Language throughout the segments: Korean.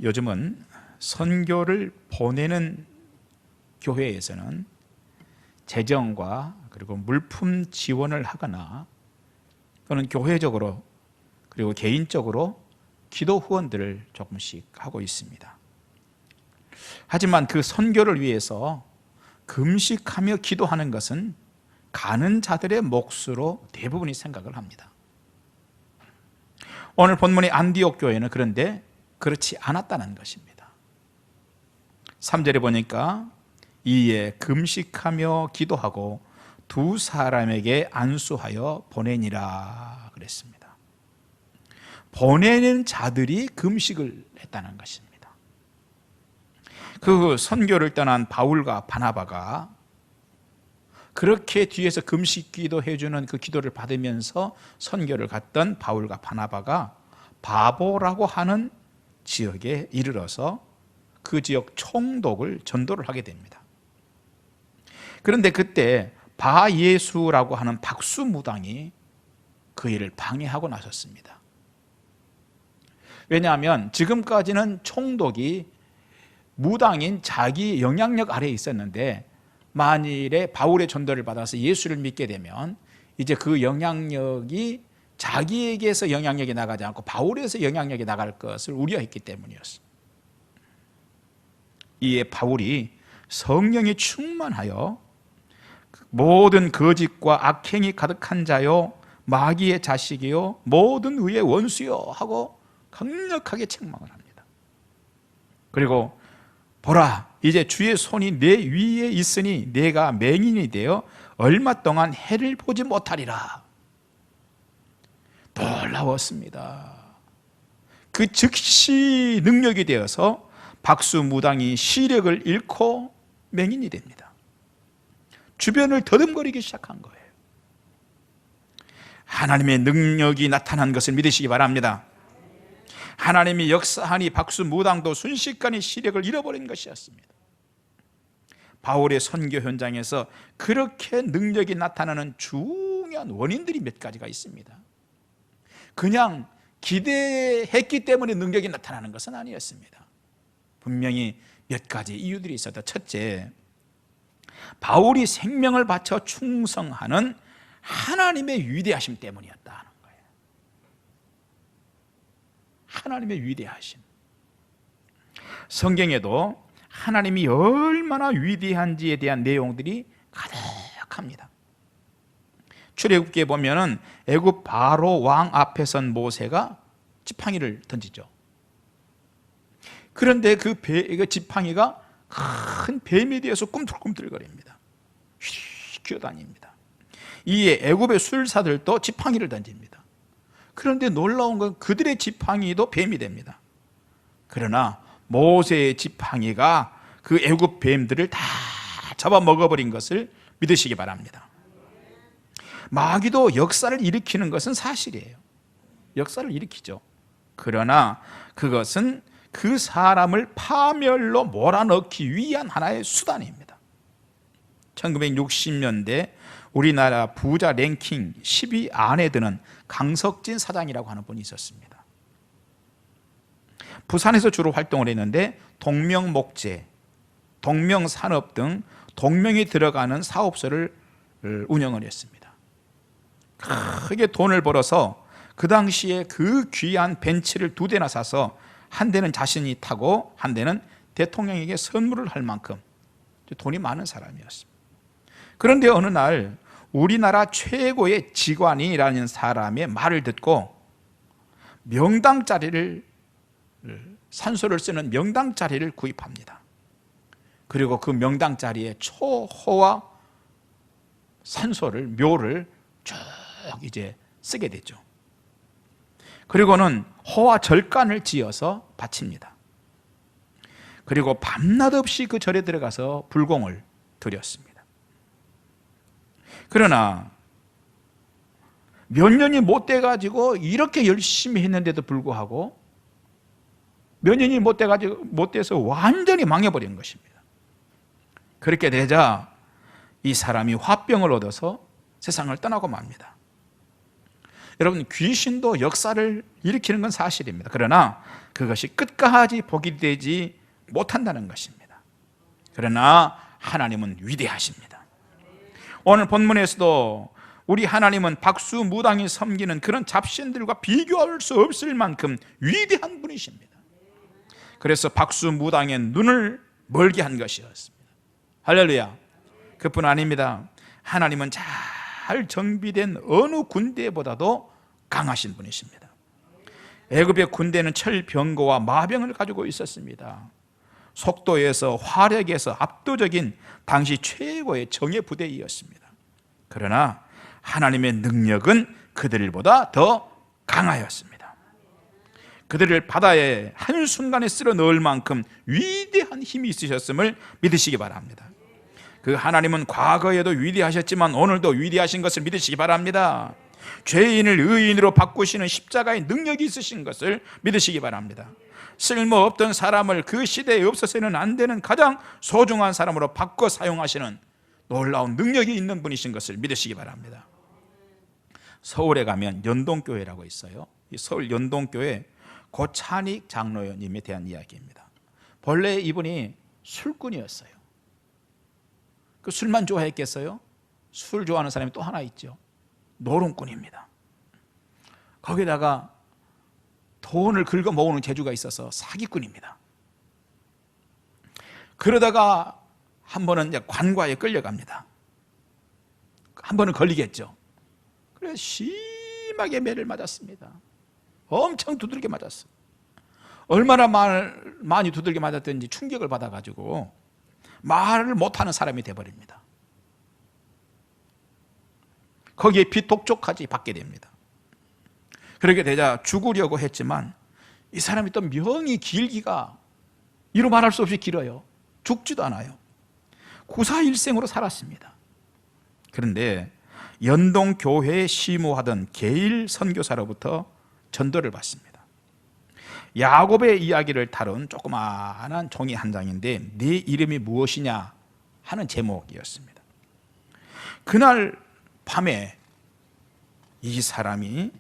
요즘은 선교를 보내는 교회에서는 재정과 그리고 물품 지원을 하거나 또는 교회적으로 그리고 개인적으로 기도 후원들을 조금씩 하고 있습니다. 하지만 그 선교를 위해서 금식하며 기도하는 것은 가는 자들의 몫으로 대부분이 생각을 합니다. 오늘 본문의 안디옥 교회는 그런데 그렇지 않았다는 것입니다. 3절에 보니까 이에 금식하며 기도하고 두 사람에게 안수하여 보내니라 그랬습니다. 보내는 자들이 금식을 했다는 것입니다. 그 선교를 떠난 바울과 바나바가 그렇게 뒤에서 금식 기도해주는 그 기도를 받으면서 선교를 갔던 바울과 바나바가 바보라고 하는 지역에 이르러서 그 지역 총독을 전도를 하게 됩니다. 그런데 그때 바예수라고 하는 박수무당이 그 일을 방해하고 나섰습니다. 왜냐하면 지금까지는 총독이 무당인 자기 영향력 아래에 있었는데 만일에 바울의 전도를 받아서 예수를 믿게 되면 이제 그 영향력이 자기에게서 영향력이 나가지 않고 바울에서 영향력이 나갈 것을 우려했기 때문이었습니다. 이에 바울이 성령이 충만하여 모든 거짓과 악행이 가득한 자요 마귀의 자식이요 모든 의의 원수요 하고 강력하게 책망을 합니다. 그리고 보라, 이제 주의 손이 내 위에 있으니 내가 맹인이 되어 얼마 동안 해를 보지 못하리라. 놀라웠습니다. 그 즉시 능력이 되어서 박수무당이 시력을 잃고 맹인이 됩니다. 주변을 더듬거리기 시작한 거예요. 하나님의 능력이 나타난 것을 믿으시기 바랍니다. 하나님이 역사하니 박수무당도 순식간에 시력을 잃어버린 것이었습니다. 바울의 선교 현장에서 그렇게 능력이 나타나는 중요한 원인들이 몇 가지가 있습니다. 그냥 기대했기 때문에 능력이 나타나는 것은 아니었습니다. 분명히 몇 가지 이유들이 있었다. 첫째, 바울이 생명을 바쳐 충성하는 하나님의 위대하심 때문이었다는 거예요. 하나님의 위대하심. 성경에도 하나님이 얼마나 위대한지에 대한 내용들이 가득합니다. 출애굽기에 보면은 애굽 바로 왕 앞에 선 모세가 지팡이를 던지죠. 그런데 그 지팡이가 큰 뱀에 대해서 꿈틀꿈틀거립니다. 휙 기어다닙니다. 이에 애굽의 술사들도 지팡이를 던집니다. 그런데 놀라운 건 그들의 지팡이도 뱀이 됩니다. 그러나 모세의 지팡이가 그 애굽 뱀들을 다 잡아먹어버린 것을 믿으시기 바랍니다. 마귀도 역사를 일으키는 것은 사실이에요. 역사를 일으키죠. 그러나 그것은 그 사람을 파멸로 몰아넣기 위한 하나의 수단입니다. 1960년대 우리나라 부자 랭킹 10위 안에 드는 강석진 사장이라고 하는 분이 있었습니다. 부산에서 주로 활동을 했는데 동명목재, 동명산업 등 동명이 들어가는 사업소를 운영을 했습니다. 크게 돈을 벌어서 그 당시에 그 귀한 벤츠를 2대나 사서 한 대는 자신이 타고 한 대는 대통령에게 선물을 할 만큼 돈이 많은 사람이었습니다. 그런데 어느 날 우리나라 최고의 직관이라는 사람의 말을 듣고 명당 자리를, 산소를 쓰는 명당 자리를 구입합니다. 그리고 그 명당 자리에 초호화 산소를, 묘를 쭉 이제 쓰게 되죠. 그리고는 호화 절간을 지어서 바칩니다. 그리고 밤낮 없이 그 절에 들어가서 불공을 드렸습니다. 그러나 몇 년이 못 돼가지고 이렇게 열심히 했는데도 불구하고 몇 년이 못 돼서 완전히 망해버린 것입니다. 그렇게 되자 이 사람이 화병을 얻어서 세상을 떠나고 맙니다. 여러분, 귀신도 역사를 일으키는 건 사실입니다. 그러나 그것이 끝까지 복이 되지 못한다는 것입니다. 그러나 하나님은 위대하십니다. 오늘 본문에서도 우리 하나님은 박수무당이 섬기는 그런 잡신들과 비교할 수 없을 만큼 위대한 분이십니다. 그래서 박수무당의 눈을 멀게 한 것이었습니다. 할렐루야. 그뿐 아닙니다. 하나님은 잘 정비된 어느 군대보다도 강하신 분이십니다. 애굽의 군대는 철병거와 마병을 가지고 있었습니다. 속도에서 화력에서 압도적인 당시 최고의 정예 부대이었습니다. 그러나 하나님의 능력은 그들보다 더 강하였습니다. 그들을 바다에 한순간에 쓸어 넣을 만큼 위대한 힘이 있으셨음을 믿으시기 바랍니다. 그 하나님은 과거에도 위대하셨지만 오늘도 위대하신 것을 믿으시기 바랍니다. 죄인을 의인으로 바꾸시는 십자가의 능력이 있으신 것을 믿으시기 바랍니다. 쓸모없던 사람을 그 시대에 없어서는 안 되는 가장 소중한 사람으로 바꿔 사용하시는 놀라운 능력이 있는 분이신 것을 믿으시기 바랍니다. 서울에 가면 연동교회라고 있어요. 이 서울 연동교회 고찬익 장로님에 대한 이야기입니다. 본래 이분이 술꾼이었어요. 그 술만 좋아했겠어요? 술 좋아하는 사람이 또 하나 있죠. 노름꾼입니다. 거기다가 돈을 긁어 모으는 재주가 있어서 사기꾼입니다. 그러다가 한 번은 이제 관과에 끌려갑니다. 한 번은 걸리겠죠. 그래서 심하게 매를 맞았습니다. 엄청 두들겨 맞았어요. 얼마나 많이 두들겨 맞았든지 충격을 받아가지고 말을 못하는 사람이 돼버립니다. 거기에 비독촉까지 받게 됩니다. 그렇게 되자 죽으려고 했지만 이 사람이 또 명이 길기가 이루 말할 수 없이 길어요. 죽지도 않아요. 구사일생으로 살았습니다. 그런데 연동교회에 시무하던 게일 선교사로부터 전도를 받습니다. 야곱의 이야기를 다룬 조그마한 종이 한 장인데 네 이름이 무엇이냐 하는 제목이었습니다. 그날 밤에 이 사람이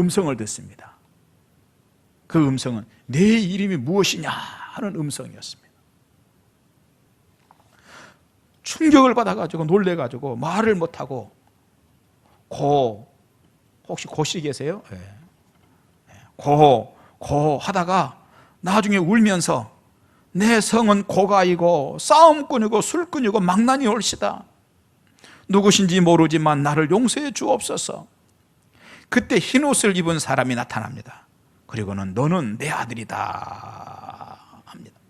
음성을 듣습니다. 그 음성은 내 이름이 무엇이냐 하는 음성이었습니다. 충격을 받아가지고 놀래가지고 말을 못하고 혹시 고시 계세요? 네. 고 하다가 나중에 울면서 내 성은 고가이고 싸움꾼이고 술꾼이고 망나니 올시다. 누구신지 모르지만 나를 용서해 주옵소서. 그때 흰옷을 입은 사람이 나타납니다. 그리고는 너는 내 아들이다 합니다.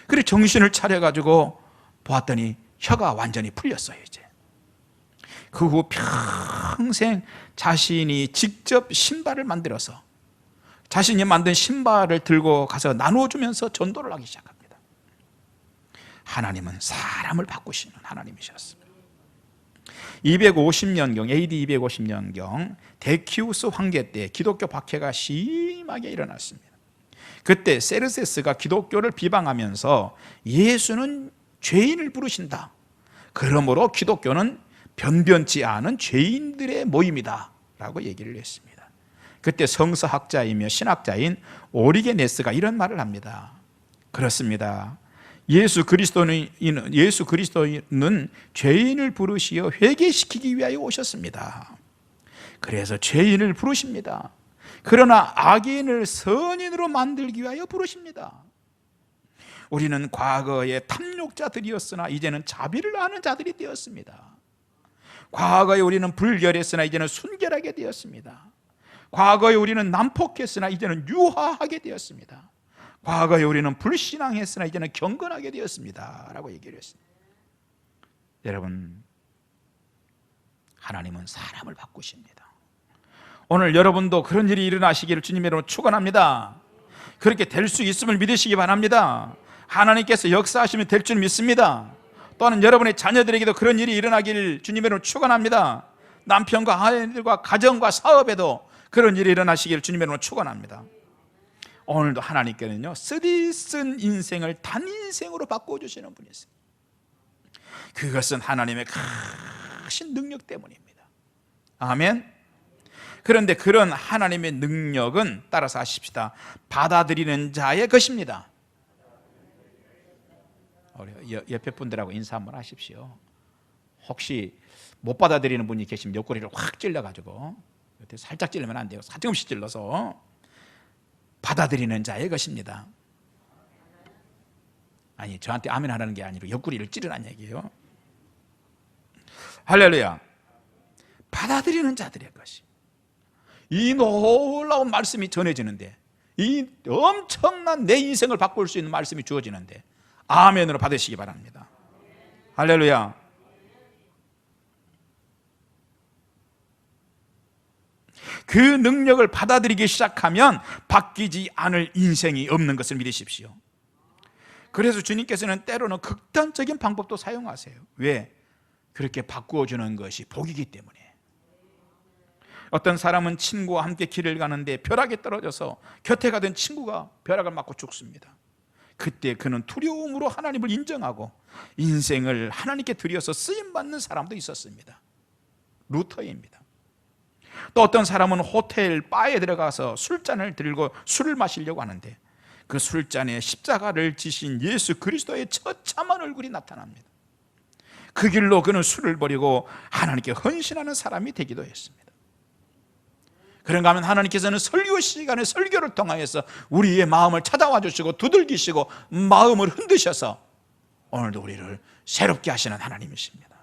그리고 정신을 차려가지고 보았더니 혀가 완전히 풀렸어요. 이제 그 후 평생 자신이 직접 신발을 만들어서 자신이 만든 신발을 들고 가서 나눠주면서 전도를 하기 시작합니다. 하나님은 사람을 바꾸시는 하나님이셨습니다. 250년경, AD 250년경 데키우스 황제 때 기독교 박해가 심하게 일어났습니다. 그때 세르세스가 기독교를 비방하면서 예수는 죄인을 부르신다. 그러므로 기독교는 변변치 않은 죄인들의 모임이다 라고 얘기를 했습니다. 그때 성서학자이며 신학자인 오리게네스가 이런 말을 합니다. 그렇습니다. 예수 그리스도는 죄인을 부르시어 회개시키기 위하여 오셨습니다. 그래서 죄인을 부르십니다. 그러나 악인을 선인으로 만들기 위하여 부르십니다. 우리는 과거에 탐욕자들이었으나 이제는 자비를 아는 자들이 되었습니다. 과거에 우리는 불결했으나 이제는 순결하게 되었습니다. 과거에 우리는 난폭했으나 이제는 유화하게 되었습니다. 과거에 우리는 불신앙했으나 이제는 경건하게 되었습니다 라고 얘기를 했습니다. 여러분, 하나님은 사람을 바꾸십니다. 오늘 여러분도 그런 일이 일어나시기를 주님의 이름으로 축원합니다. 그렇게 될 수 있음을 믿으시기 바랍니다. 하나님께서 역사하시면 될 줄 믿습니다. 또한 여러분의 자녀들에게도 그런 일이 일어나기를 주님의 이름으로 축원합니다. 남편과 아이들과 가정과 사업에도 그런 일이 일어나시기를 주님의 이름으로 축원합니다. 오늘도 하나님께는요 쓰디쓴 인생을 단인생으로 바꿔주시는 분이세요. 그것은 하나님의 크신 능력 때문입니다. 아멘. 그런데 그런 하나님의 능력은 따라서 하십시다. 받아들이는 자의 것입니다. 옆에 분들하고 인사 한번 하십시오. 혹시 못 받아들이는 분이 계시면 옆구리를 확 찔러가지고, 살짝 찔르면 안 돼요. 사정없이 찔러서 받아들이는 자의 것입니다. 아니, 저한테 아멘 하라는 게 아니라 옆구리를 찌르라는 얘기예요. 할렐루야. 받아들이는 자들의 것이, 이 놀라운 말씀이 전해지는데, 이 엄청난 내 인생을 바꿀 수 있는 말씀이 주어지는데 아멘으로 받으시기 바랍니다. 할렐루야. 그 능력을 받아들이기 시작하면 바뀌지 않을 인생이 없는 것을 믿으십시오. 그래서 주님께서는 때로는 극단적인 방법도 사용하세요. 왜? 그렇게 바꾸어주는 것이 복이기 때문에. 어떤 사람은 친구와 함께 길을 가는데 벼락에 떨어져서 곁에 가던 친구가 벼락을 맞고 죽습니다. 그때 그는 두려움으로 하나님을 인정하고 인생을 하나님께 드려서 쓰임받는 사람도 있었습니다. 루터입니다. 또 어떤 사람은 호텔 바에 들어가서 술잔을 들고 술을 마시려고 하는데 그 술잔에 십자가를 지신 예수 그리스도의 처참한 얼굴이 나타납니다. 그 길로 그는 술을 버리고 하나님께 헌신하는 사람이 되기도 했습니다. 그런가 하면 하나님께서는 설교 시간에 설교를 통하여서 우리의 마음을 찾아와 주시고 두들기시고 마음을 흔드셔서 오늘도 우리를 새롭게 하시는 하나님이십니다.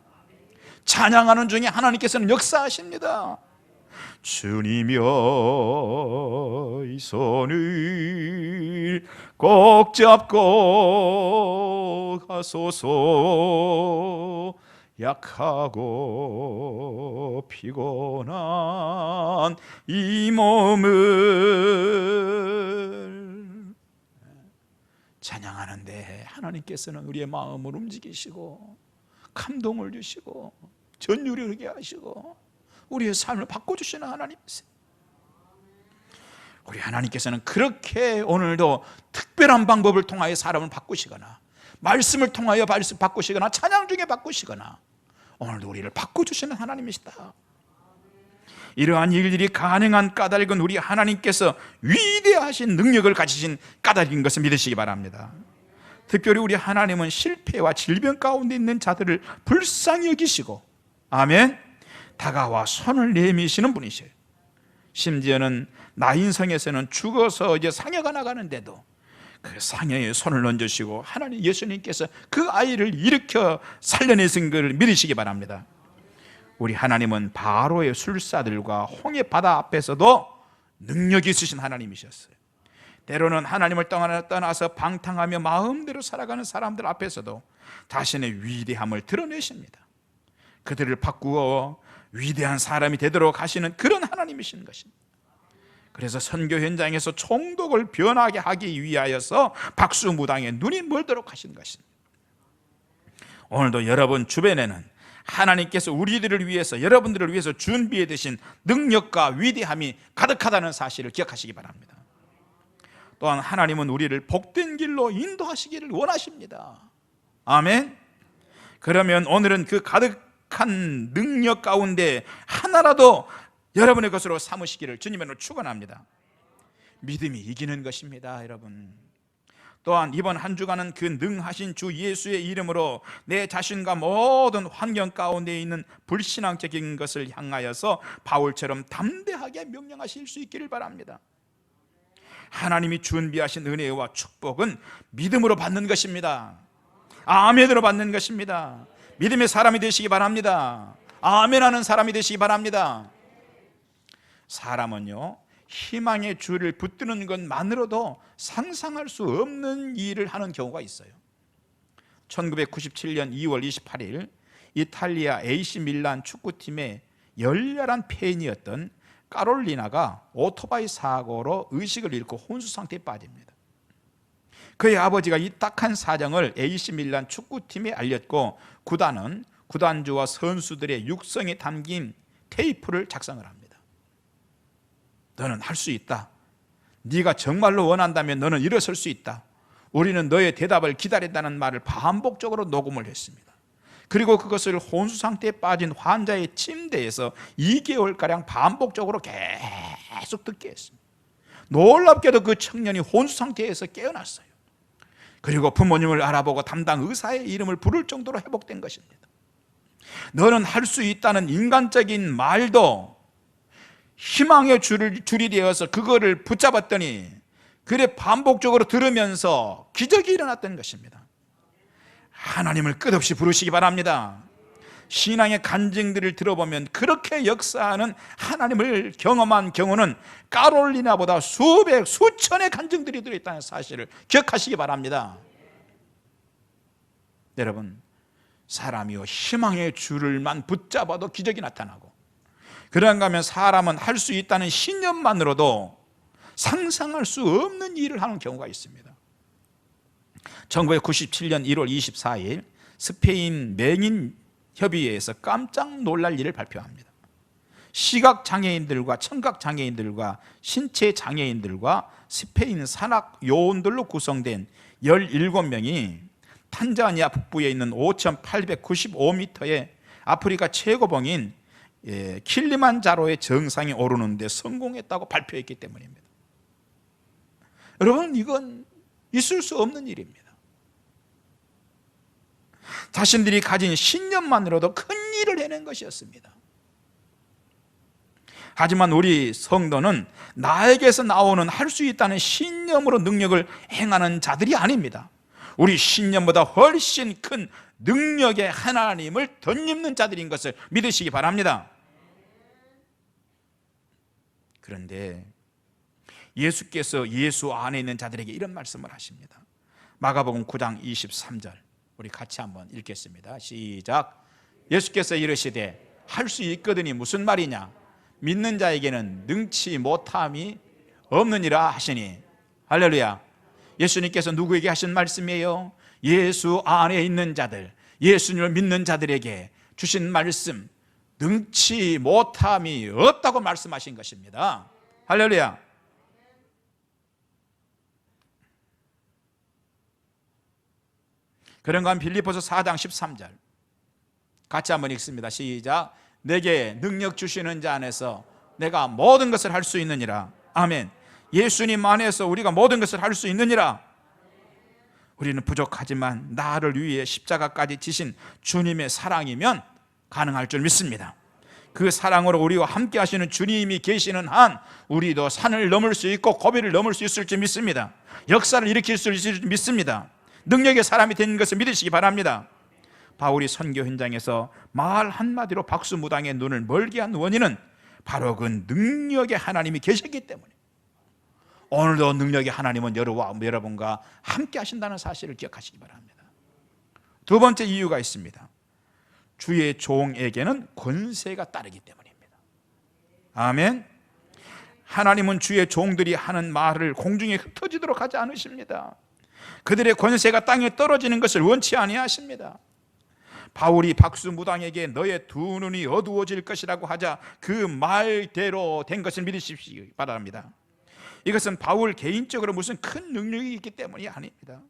찬양하는 중에 하나님께서는 역사하십니다. 주님여 이 손을 꼭 잡고 가소서. 약하고 피곤한 이 몸을 찬양하는데 하나님께서는 우리의 마음을 움직이시고 감동을 주시고 전율을 흐르게 하시고 우리의 삶을 바꿔주시는 하나님이세요. 우리 하나님께서는 그렇게 오늘도 특별한 방법을 통하여 사람을 바꾸시거나 말씀을 통하여 바꾸시거나 찬양 중에 바꾸시거나 오늘도 우리를 바꿔주시는 하나님이시다. 이러한 일들이 가능한 까닭은 우리 하나님께서 위대하신 능력을 가지신 까닭인 것을 믿으시기 바랍니다. 특별히 우리 하나님은 실패와 질병 가운데 있는 자들을 불쌍히 여기시고 아멘, 다가와 손을 내미시는 분이세요. 심지어는 나인성에서는 죽어서 이제 상여가 나가는데도 그 상여에 손을 얹으시고 하나님 예수님께서 그 아이를 일으켜 살려내신 것을 믿으시기 바랍니다. 우리 하나님은 바로의 술사들과 홍해 바다 앞에서도 능력이 있으신 하나님이셨어요. 때로는 하나님을 떠나서 방탕하며 마음대로 살아가는 사람들 앞에서도 자신의 위대함을 드러내십니다. 그들을 바꾸어 위대한 사람이 되도록 하시는 그런 하나님이신 것입니다. 그래서 선교 현장에서 총독을 변하게 하기 위하여서 박수무당에 눈이 멀도록 하신 것입니다. 오늘도 여러분 주변에는 하나님께서 우리들을 위해서, 여러분들을 위해서 준비해 두신 능력과 위대함이 가득하다는 사실을 기억하시기 바랍니다. 또한 하나님은 우리를 복된 길로 인도하시기를 원하십니다. 아멘. 그러면 오늘은 그 가득한 능력 가운데 하나라도 여러분의 것으로 삼으시기를 주님으로 축원합니다. 믿음이 이기는 것입니다, 여러분. 또한 이번 한 주간은 그 능하신 주 예수의 이름으로 내 자신과 모든 환경 가운데 있는 불신앙적인 것을 향하여서 바울처럼 담대하게 명령하실 수 있기를 바랍니다. 하나님이 준비하신 은혜와 축복은 믿음으로 받는 것입니다. 아멘으로 받는 것입니다. 믿음의 사람이 되시기 바랍니다. 아멘하는 사람이 되시기 바랍니다. 사람은요, 희망의 줄을 붙드는 것만으로도 상상할 수 없는 일을 하는 경우가 있어요. 1997년 2월 28일 이탈리아 AC 밀란 축구팀의 열렬한 팬이었던 카롤리나가 오토바이 사고로 의식을 잃고 혼수 상태에 빠집니다. 그의 아버지가 이 딱한 사정을 AC 밀란 축구팀에 알렸고 구단은 구단주와 선수들의 육성에 담긴 테이프를 작성을 합니다. 너는 할 수 있다. 네가 정말로 원한다면 너는 일어설 수 있다. 우리는 너의 대답을 기다린다는 말을 반복적으로 녹음을 했습니다. 그리고 그것을 혼수 상태에 빠진 환자의 침대에서 2개월가량 반복적으로 계속 듣게 했습니다. 놀랍게도 그 청년이 혼수 상태에서 깨어났어요. 그리고 부모님을 알아보고 담당 의사의 이름을 부를 정도로 회복된 것입니다. 너는 할 수 있다는 인간적인 말도 희망의 줄이 되어서 그거를 붙잡았더니 그래 반복적으로 들으면서 기적이 일어났던 것입니다. 하나님을 끝없이 부르시기 바랍니다. 신앙의 간증들을 들어보면 그렇게 역사하는 하나님을 경험한 경우는 까롤리나보다 수백, 수천의 간증들이 들어있다는 사실을 기억하시기 바랍니다. 여러분, 사람이요 희망의 줄을만 붙잡아도 기적이 나타나고, 그런가 하면 사람은 할 수 있다는 신념만으로도 상상할 수 없는 일을 하는 경우가 있습니다. 1997년 1월 24일 스페인 맹인 협의회에서 깜짝 놀랄 일을 발표합니다. 시각장애인들과 청각장애인들과 신체장애인들과 스페인 산악 요원들로 구성된 17명이 탄자니아 북부에 있는 5,895m의 아프리카 최고봉인 킬리만자로의 정상에 오르는 데 성공했다고 발표했기 때문입니다. 여러분, 이건 있을 수 없는 일입니다. 자신들이 가진 신념만으로도 큰 일을 해낸 것이었습니다. 하지만 우리 성도는 나에게서 나오는 할 수 있다는 신념으로 능력을 행하는 자들이 아닙니다. 우리 신념보다 훨씬 큰 능력의 하나님을 덧입는 자들인 것을 믿으시기 바랍니다. 그런데 예수께서 예수 안에 있는 자들에게 이런 말씀을 하십니다. 마가복음 9장 23절 우리 같이 한번 읽겠습니다. 시작. 예수께서 이르시되 할 수 있거든이 무슨 말이냐? 믿는 자에게는 능치 못함이 없느니라 하시니. 할렐루야. 예수님께서 누구에게 하신 말씀이에요? 예수 안에 있는 자들, 예수님을 믿는 자들에게 주신 말씀, 능치 못함이 없다고 말씀하신 것입니다. 할렐루야. 그런가 하면 빌립보서 4장 13절 같이 한번 읽습니다. 시작. 내게 능력 주시는 자 안에서 내가 모든 것을 할 수 있느니라. 아멘. 예수님 안에서 우리가 모든 것을 할 수 있느니라. 우리는 부족하지만 나를 위해 십자가까지 지신 주님의 사랑이면 가능할 줄 믿습니다. 그 사랑으로 우리와 함께 하시는 주님이 계시는 한 우리도 산을 넘을 수 있고 고비를 넘을 수 있을 줄 믿습니다. 역사를 일으킬 수 있을 줄 믿습니다. 능력의 사람이 되는 것을 믿으시기 바랍니다. 바울이 선교 현장에서 말 한마디로 박수무당의 눈을 멀게 한 원인은 바로 그 능력의 하나님이 계셨기 때문에, 오늘도 능력의 하나님은 여러분과 함께 하신다는 사실을 기억하시기 바랍니다. 두 번째 이유가 있습니다. 주의 종에게는 권세가 따르기 때문입니다. 아멘. 하나님은 주의 종들이 하는 말을 공중에 흩어지도록 하지 않으십니다. 그들의 권세가 땅에 떨어지는 것을 원치 아니하십니다. 바울이 박수무당에게 너의 두 눈이 어두워질 것이라고 하자 그 말대로 된 것을 믿으십시오 바랍니다. 이것은 바울 개인적으로 무슨 큰 능력이 있기 때문이 아닙니다.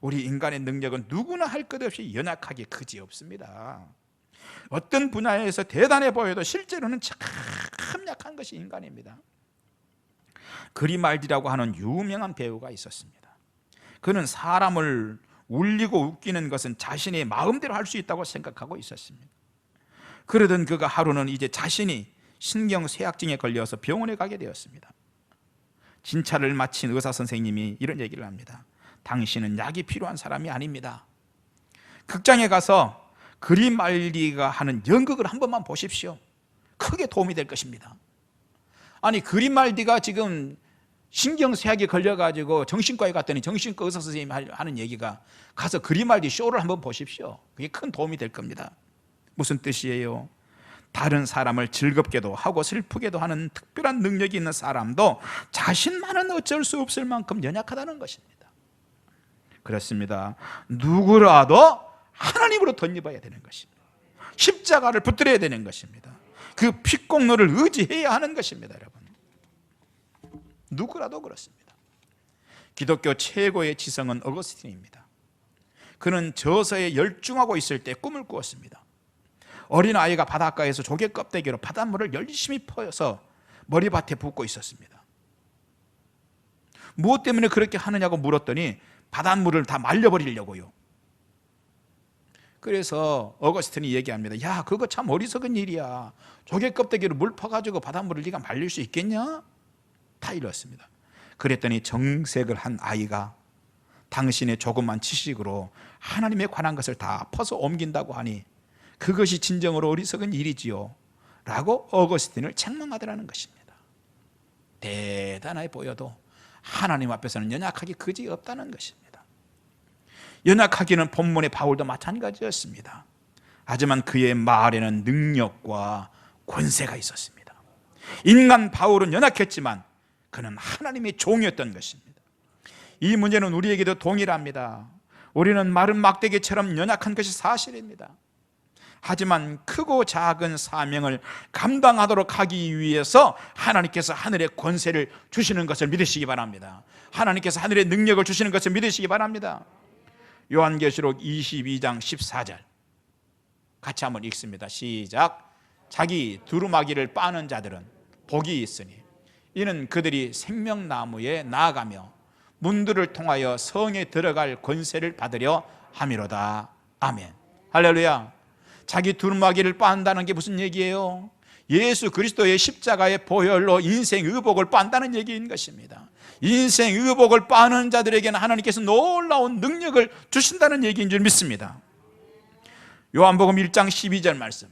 우리 인간의 능력은 누구나 할 것 없이 연약하게 그지없습니다. 어떤 분야에서 대단해 보여도 실제로는 참 약한 것이 인간입니다. 그리말디라고 하는 유명한 배우가 있었습니다. 그는 사람을 울리고 웃기는 것은 자신의 마음대로 할 수 있다고 생각하고 있었습니다. 그러던 그가 하루는 이제 자신이 신경쇠약증에 걸려서 병원에 가게 되었습니다. 진찰을 마친 의사 선생님이 이런 얘기를 합니다. 당신은 약이 필요한 사람이 아닙니다. 극장에 가서 그리말디가 하는 연극을 한 번만 보십시오. 크게 도움이 될 것입니다. 아니, 그리말디가 지금 신경쇠약에 걸려가지고 정신과에 갔더니 정신과 의사 선생님이 하는 얘기가 가서 그리말디 쇼를 한번 보십시오. 그게 큰 도움이 될 겁니다. 무슨 뜻이에요? 다른 사람을 즐겁게도 하고 슬프게도 하는 특별한 능력이 있는 사람도 자신만은 어쩔 수 없을 만큼 연약하다는 것입니다. 그렇습니다. 누구라도 하나님으로 덧입어야 되는 것입니다. 십자가를 붙들어야 되는 것입니다. 그 핏공로를 의지해야 하는 것입니다. 여러분, 누구라도 그렇습니다. 기독교 최고의 지성은 어거스틴입니다. 그는 저서에 열중하고 있을 때 꿈을 꾸었습니다. 어린아이가 바닷가에서 조개 껍데기로 바닷물을 열심히 퍼서 머리밭에 붓고 있었습니다. 무엇 때문에 그렇게 하느냐고 물었더니 바닷물을 다 말려버리려고요. 그래서 어거스틴이 얘기합니다. 야, 그거 참 어리석은 일이야. 조개 껍데기로 물 퍼가지고 바닷물을 네가 말릴 수 있겠냐? 다 이렇습니다. 그랬더니 정색을 한 아이가 당신의 조그만 지식으로 하나님에 관한 것을 다 퍼서 옮긴다고 하니 그것이 진정으로 어리석은 일이지요 라고 어거스틴을 책망하더라는 것입니다. 대단해 보여도 하나님 앞에서는 연약하기 그지없다는 것입니다. 연약하기는 본문의 바울도 마찬가지였습니다. 하지만 그의 말에는 능력과 권세가 있었습니다. 인간 바울은 연약했지만 그는 하나님의 종이었던 것입니다. 이 문제는 우리에게도 동일합니다. 우리는 마른 막대기처럼 연약한 것이 사실입니다. 하지만 크고 작은 사명을 감당하도록 하기 위해서 하나님께서 하늘의 권세를 주시는 것을 믿으시기 바랍니다. 하나님께서 하늘의 능력을 주시는 것을 믿으시기 바랍니다. 요한계시록 22장 14절 같이 한번 읽습니다. 시작. 자기 두루마기를 빠는 자들은 복이 있으니 이는 그들이 생명나무에 나아가며 문들을 통하여 성에 들어갈 권세를 받으려 함이로다. 아멘. 할렐루야. 자기 두루마기를 빤다는 게 무슨 얘기예요? 예수 그리스도의 십자가의 보혈로 인생 의복을 빤다는 얘기인 것입니다. 인생 의복을 빠는 자들에게는 하나님께서 놀라운 능력을 주신다는 얘기인 줄 믿습니다. 요한복음 1장 12절 말씀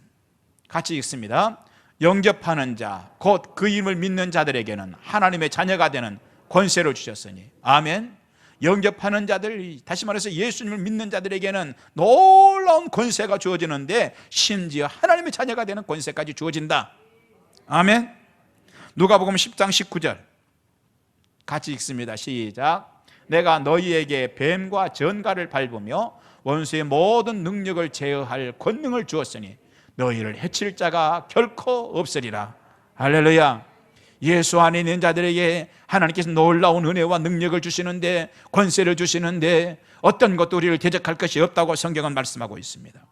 같이 읽습니다. 영접하는 자 곧 그 이름을 믿는 자들에게는 하나님의 자녀가 되는 권세를 주셨으니 아멘. 영접하는 자들, 다시 말해서 예수님을 믿는 자들에게는 놀라운 권세가 주어지는데 심지어 하나님의 자녀가 되는 권세까지 주어진다. 아멘. 누가복음 10장 19절 같이 읽습니다. 시작. 내가 너희에게 뱀과 전갈을 밟으며 원수의 모든 능력을 제어할 권능을 주었으니 너희를 해칠 자가 결코 없으리라. 할렐루야. 예수 안에 있는 자들에게 하나님께서 놀라운 은혜와 능력을 주시는데, 권세를 주시는데 어떤 것도 우리를 대적할 것이 없다고 성경은 말씀하고 있습니다.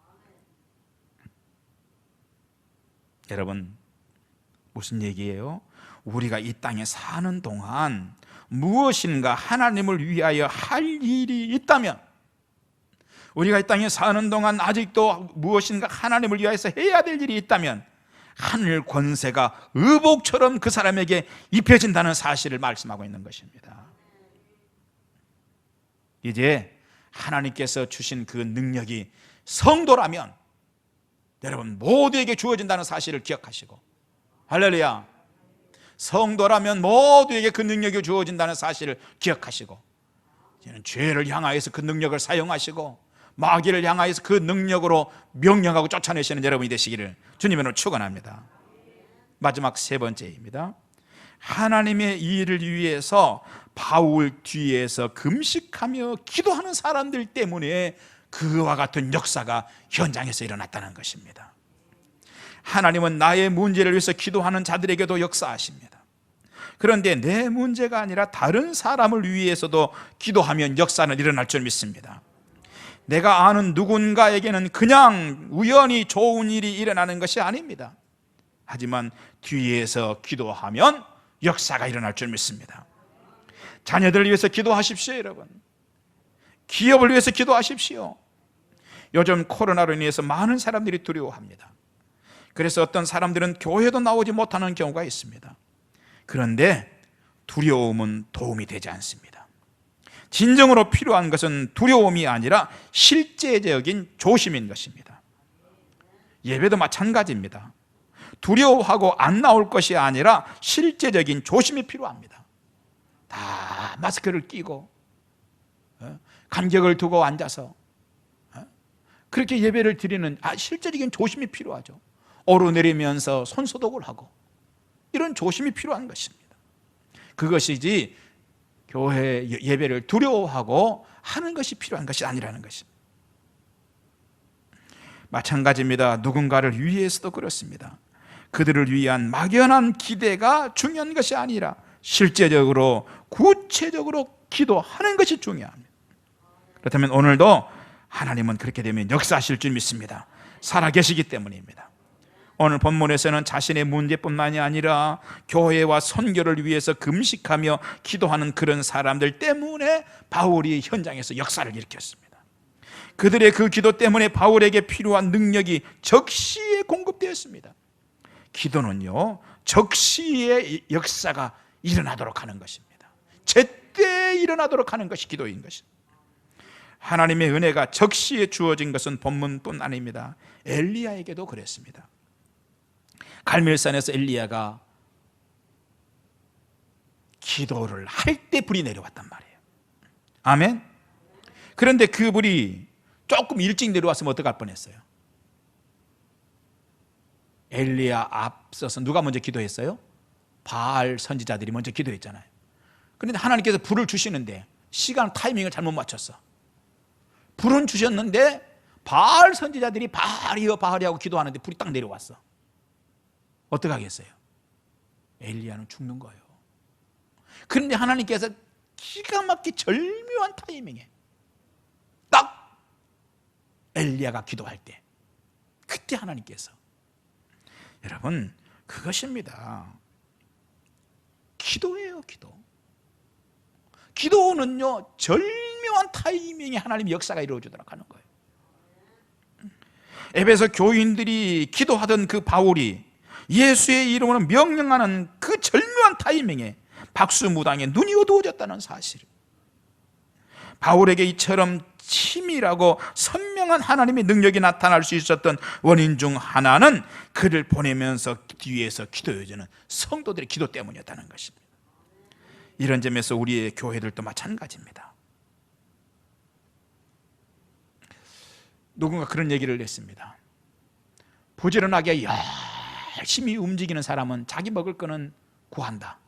여러분, 무슨 얘기예요? 우리가 이 땅에 사는 동안 무엇인가 하나님을 위하여 할 일이 있다면, 우리가 이 땅에 사는 동안 아직도 무엇인가 하나님을 위하여서 해야 될 일이 있다면 하늘 권세가 의복처럼 그 사람에게 입혀진다는 사실을 말씀하고 있는 것입니다. 이제 하나님께서 주신 그 능력이 성도라면 여러분 모두에게 주어진다는 사실을 기억하시고, 할렐루야, 성도라면 모두에게 그 능력이 주어진다는 사실을 기억하시고, 이제는 죄를 향하여서 그 능력을 사용하시고 마귀를 향하여서 그 능력으로 명령하고 쫓아내시는 여러분이 되시기를 주님으로 축원합니다. 마지막 세 번째입니다. 하나님의 일을 위해서 바울 뒤에서 금식하며 기도하는 사람들 때문에 그와 같은 역사가 현장에서 일어났다는 것입니다. 하나님은 나의 문제를 위해서 기도하는 자들에게도 역사하십니다. 그런데 내 문제가 아니라 다른 사람을 위해서도 기도하면 역사는 일어날 줄 믿습니다. 내가 아는 누군가에게는 그냥 우연히 좋은 일이 일어나는 것이 아닙니다. 하지만 뒤에서 기도하면 역사가 일어날 줄 믿습니다. 자녀들을 위해서 기도하십시오, 여러분. 기업을 위해서 기도하십시오. 요즘 코로나로 인해서 많은 사람들이 두려워합니다. 그래서 어떤 사람들은 교회도 나오지 못하는 경우가 있습니다. 그런데 두려움은 도움이 되지 않습니다. 진정으로 필요한 것은 두려움이 아니라 실제적인 조심인 것입니다. 예배도 마찬가지입니다. 두려워하고 안 나올 것이 아니라 실제적인 조심이 필요합니다. 다 마스크를 끼고 간격을 두고 앉아서 그렇게 예배를 드리는 실제적인 조심이 필요하죠. 오르내리면서 손소독을 하고 이런 조심이 필요한 것입니다. 그것이지 교회 예배를 두려워하고 하는 것이 필요한 것이 아니라는 것입니다. 마찬가지입니다. 누군가를 위해서도 그렇습니다. 그들을 위한 막연한 기대가 중요한 것이 아니라 실제적으로 구체적으로 기도하는 것이 중요합니다. 그렇다면 오늘도 하나님은 그렇게 되면 역사하실 줄 믿습니다. 살아계시기 때문입니다. 오늘 본문에서는 자신의 문제뿐만이 아니라 교회와 선교를 위해서 금식하며 기도하는 그런 사람들 때문에 바울이 현장에서 역사를 일으켰습니다. 그들의 그 기도 때문에 바울에게 필요한 능력이 적시에 공급되었습니다. 기도는요, 적시의 역사가 일어나도록 하는 것입니다. 제때 일어나도록 하는 것이 기도인 것입니다. 하나님의 은혜가 적시에 주어진 것은 본문뿐 아닙니다. 엘리야에게도 그랬습니다. 갈멜산에서 엘리야가 기도를 할 때 불이 내려왔단 말이에요. 아멘. 그런데 그 불이 조금 일찍 내려왔으면 어떡할 뻔했어요? 엘리야 앞서서 누가 먼저 기도했어요? 바알 선지자들이 먼저 기도했잖아요. 그런데 하나님께서 불을 주시는데 시간 타이밍을 잘못 맞췄어. 불은 주셨는데 바알 선지자들이 바알이여 바알이 하고 기도하는데 불이 딱 내려왔어. 어떡하겠어요? 엘리야는 죽는 거예요. 그런데 하나님께서 기가 막히게 절묘한 타이밍에 딱 엘리야가 기도할 때, 그때 하나님께서, 여러분, 그것입니다. 기도예요, 기도. 기도는요, 절묘한 타이밍에 하나님의 역사가 이루어지도록 하는 거예요. 에베소 교인들이 기도하던 그 바울이 예수의 이름으로 명령하는 그 절묘한 타이밍에 박수무당의 눈이 어두워졌다는 사실, 바울에게 이처럼 치밀하고 선명한 하나님의 능력이 나타날 수 있었던 원인 중 하나는 그를 보내면서 뒤에서 기도해주는 성도들의 기도 때문이었다는 것입니다. 이런 점에서 우리의 교회들도 마찬가지입니다. 누군가 그런 얘기를 했습니다. 부지런하게 열심히 움직이는 사람은 자기 먹을 거는 구한다.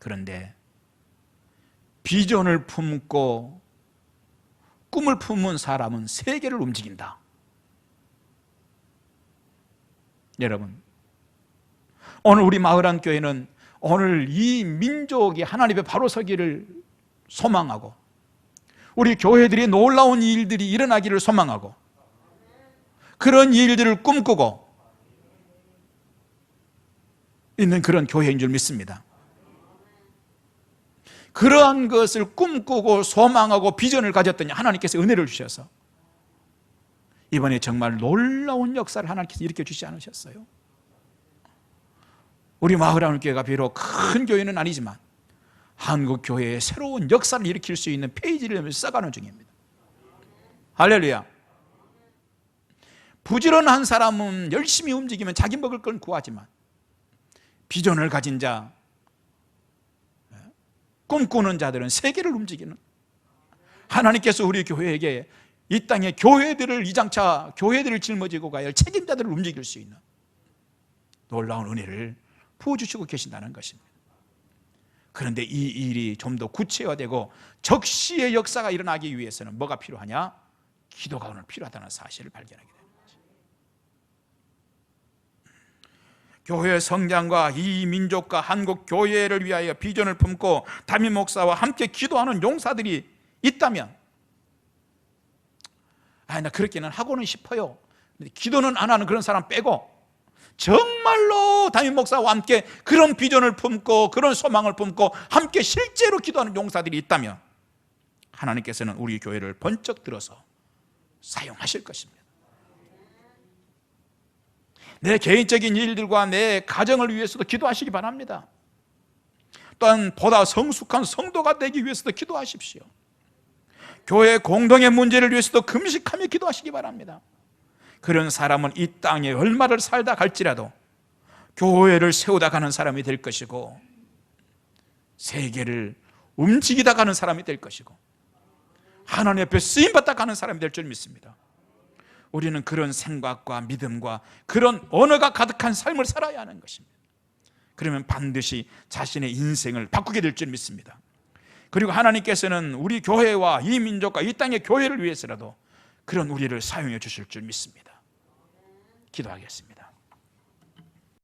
그런데 비전을 품고 꿈을 품은 사람은 세계를 움직인다. 여러분, 오늘 우리 마을한교회는 오늘 이 민족이 하나님 앞에 바로 서기를 소망하고, 우리 교회들이 놀라운 일들이 일어나기를 소망하고, 그런 일들을 꿈꾸고 있는 그런 교회인 줄 믿습니다. 그러한 것을 꿈꾸고 소망하고 비전을 가졌더니 하나님께서 은혜를 주셔서 이번에 정말 놀라운 역사를 하나님께서 일으켜 주시지 않으셨어요? 우리 마을하늘교회가 비록 큰 교회는 아니지만 한국교회의 새로운 역사를 일으킬 수 있는 페이지를 써가는 중입니다. 할렐루야. 부지런한 사람은 열심히 움직이면 자기 먹을 건 구하지만, 비전을 가진 자, 꿈꾸는 자들은 세계를 움직이는, 하나님께서 우리 교회에게 이 땅의 교회들을, 이장차 교회들을 짊어지고 가야 할 책임자들을 움직일 수 있는 놀라운 은혜를 부어주시고 계신다는 것입니다. 그런데 이 일이 좀 더 구체화되고 적시의 역사가 일어나기 위해서는 뭐가 필요하냐? 기도가 오늘 필요하다는 사실을 발견하게 됩니다. 교회 성장과 이 민족과 한국 교회를 위하여 비전을 품고 담임 목사와 함께 기도하는 용사들이 있다면, 나 그렇게는 하고는 싶어요. 기도는 안 하는 그런 사람 빼고 정말로 담임 목사와 함께 그런 비전을 품고 그런 소망을 품고 함께 실제로 기도하는 용사들이 있다면 하나님께서는 우리 교회를 번쩍 들어서 사용하실 것입니다. 내 개인적인 일들과 내 가정을 위해서도 기도하시기 바랍니다. 또한 보다 성숙한 성도가 되기 위해서도 기도하십시오. 교회 공동의 문제를 위해서도 금식하며 기도하시기 바랍니다. 그런 사람은 이 땅에 얼마를 살다 갈지라도 교회를 세우다 가는 사람이 될 것이고, 세계를 움직이다 가는 사람이 될 것이고, 하나님 앞에 쓰임받다 가는 사람이 될 줄 믿습니다. 우리는 그런 생각과 믿음과 그런 언어가 가득한 삶을 살아야 하는 것입니다. 그러면 반드시 자신의 인생을 바꾸게 될 줄 믿습니다. 그리고 하나님께서는 우리 교회와 이 민족과 이 땅의 교회를 위해서라도 그런 우리를 사용해 주실 줄 믿습니다. 기도하겠습니다.